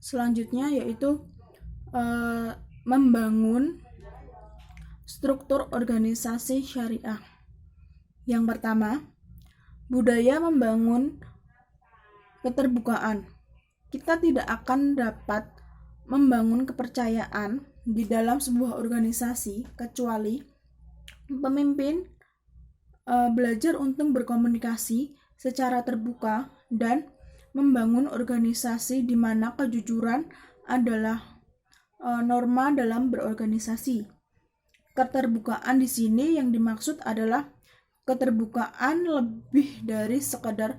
Selanjutnya yaitu membangun struktur organisasi syariah. Yang pertama, budaya membangun keterbukaan. Kita tidak akan dapat membangun kepercayaan di dalam sebuah organisasi kecuali pemimpin belajar untuk berkomunikasi secara terbuka dan membangun organisasi di mana kejujuran adalah norma dalam berorganisasi. Keterbukaan di sini yang dimaksud adalah keterbukaan lebih dari sekedar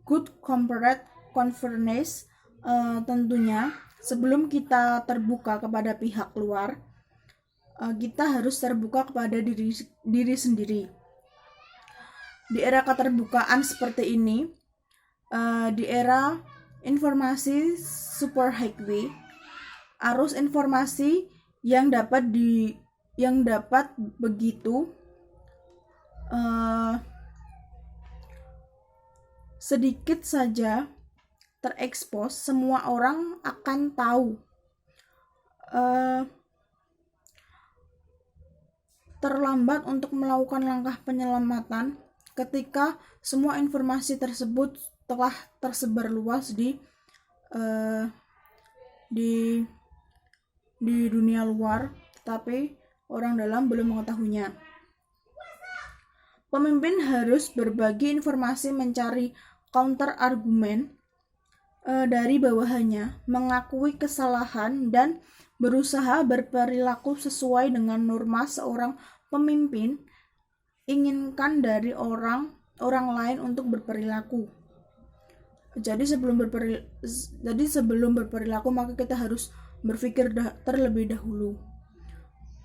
good corporate governance. Tentunya sebelum kita terbuka kepada pihak luar, kita harus terbuka kepada diri sendiri. Di era keterbukaan seperti ini, di era informasi super highway, arus informasi yang dapat begitu sedikit saja terekspos, semua orang akan tahu. Terlambat untuk melakukan langkah penyelamatan ketika semua informasi tersebut telah tersebar luas di dunia luar, tetapi orang dalam belum mengetahuinya. Pemimpin harus berbagi informasi, mencari counter argumen dari bawahannya, mengakui kesalahan, dan berusaha berperilaku sesuai dengan norma seorang pemimpin inginkan dari orang lain untuk berperilaku. Jadi sebelum berperilaku maka kita harus berpikir terlebih dahulu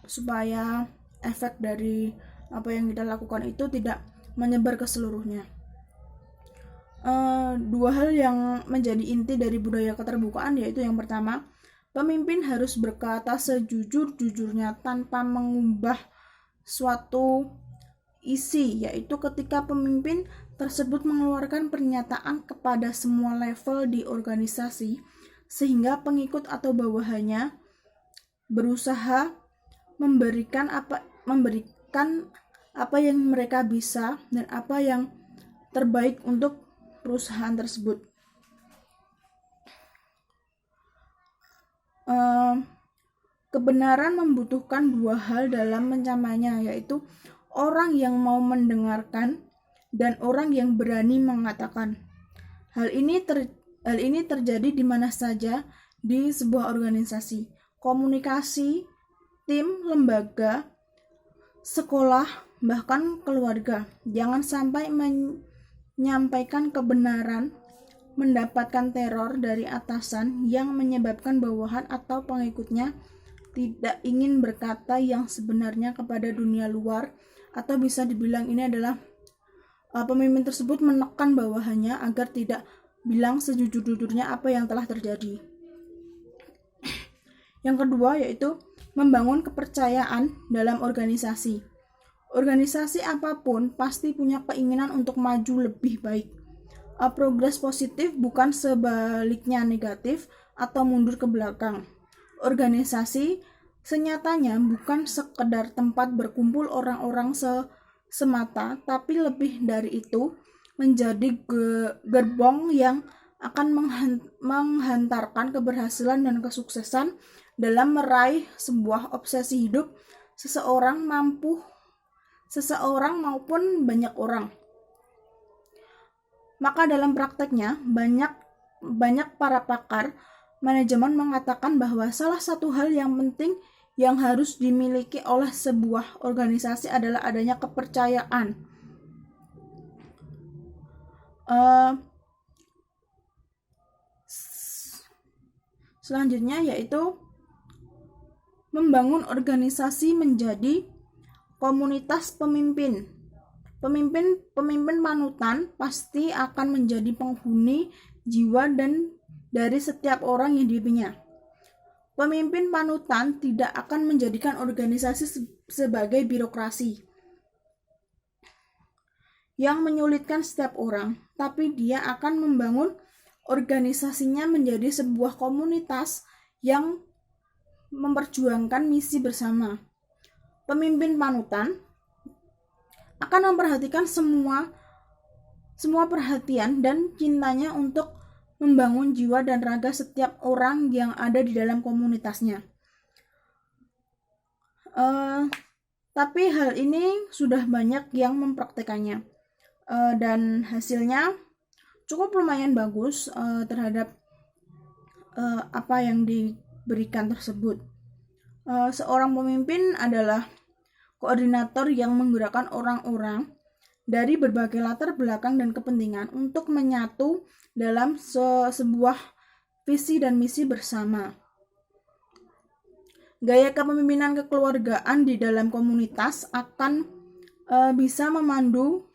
supaya efek dari apa yang kita lakukan itu tidak menyebar ke seluruhnya. Dua hal yang menjadi inti dari budaya keterbukaan yaitu yang pertama, pemimpin harus berkata sejujur-jujurnya tanpa mengubah suatu isi, yaitu ketika pemimpin tersebut mengeluarkan pernyataan kepada semua level di organisasi sehingga pengikut atau bawahannya berusaha memberikan apa yang mereka bisa dan apa yang terbaik untuk perusahaan tersebut. Kebenaran membutuhkan dua hal dalam mencapainya, yaitu orang yang mau mendengarkan dan orang yang berani mengatakan. Hal ini terjadi di mana saja di sebuah organisasi, komunikasi, tim, lembaga, sekolah, bahkan keluarga. Jangan sampai menyampaikan kebenaran mendapatkan teror dari atasan yang menyebabkan bawahan atau pengikutnya tidak ingin berkata yang sebenarnya kepada dunia luar, atau bisa dibilang ini adalah pemimpin tersebut menekan bawahannya agar tidak bilang sejujur-jujurnya apa yang telah terjadi. Yang kedua yaitu membangun kepercayaan dalam organisasi. Organisasi apapun pasti punya keinginan untuk maju lebih baik. Progres positif bukan sebaliknya negatif atau mundur ke belakang. Organisasi senyatanya bukan sekedar tempat berkumpul orang-orang semata, tapi lebih dari itu menjadi gerbong yang akan menghantarkan keberhasilan dan kesuksesan dalam meraih sebuah obsesi hidup seseorang maupun banyak orang. Maka dalam prakteknya banyak para pakar manajemen mengatakan bahwa salah satu hal yang penting yang harus dimiliki oleh sebuah organisasi adalah adanya kepercayaan. Selanjutnya yaitu membangun organisasi menjadi komunitas pemimpin. Pemimpin panutan pasti akan menjadi penghuni jiwa dan dari setiap orang yang dipimpinnya. Pemimpin panutan tidak akan menjadikan organisasi sebagai birokrasi yang menyulitkan setiap orang, tapi dia akan membangun organisasinya menjadi sebuah komunitas yang memperjuangkan misi bersama. Pemimpin panutan akan memperhatikan semua perhatian dan cintanya untuk membangun jiwa dan raga setiap orang yang ada di dalam komunitasnya. Tapi hal ini sudah banyak yang mempraktekannya, dan hasilnya cukup lumayan bagus terhadap apa yang diberikan tersebut. Seorang pemimpin adalah koordinator yang menggerakkan orang-orang dari berbagai latar belakang dan kepentingan untuk menyatu dalam sebuah visi dan misi bersama. Gaya kepemimpinan kekeluargaan di dalam komunitas akan bisa memandu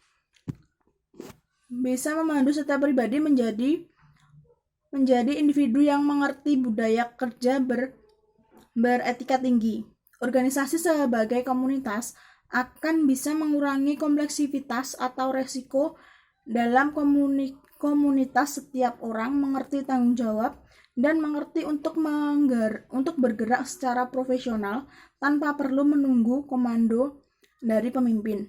setiap pribadi menjadi individu yang mengerti budaya kerja beretika tinggi. Organisasi sebagai komunitas akan bisa mengurangi kompleksitas atau resiko dalam komunitas. Setiap orang mengerti tanggung jawab dan mengerti untuk bergerak secara profesional tanpa perlu menunggu komando dari pemimpin.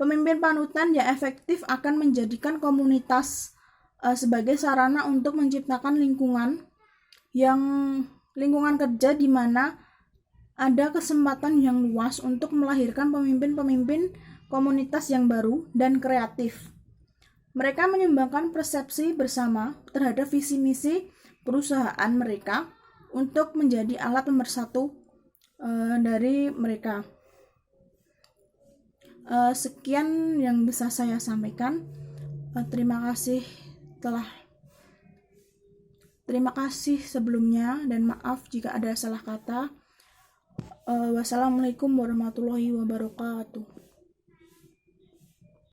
Pemimpin panutan yang efektif akan menjadikan komunitas sebagai sarana untuk menciptakan lingkungan kerja di mana ada kesempatan yang luas untuk melahirkan pemimpin-pemimpin komunitas yang baru dan kreatif. Mereka menyumbangkan persepsi bersama terhadap visi misi perusahaan mereka untuk menjadi alat pemersatu dari mereka. Sekian yang bisa saya sampaikan. Terima kasih sebelumnya dan maaf jika ada salah kata. Wassalamualaikum warahmatullahi wabarakatuh.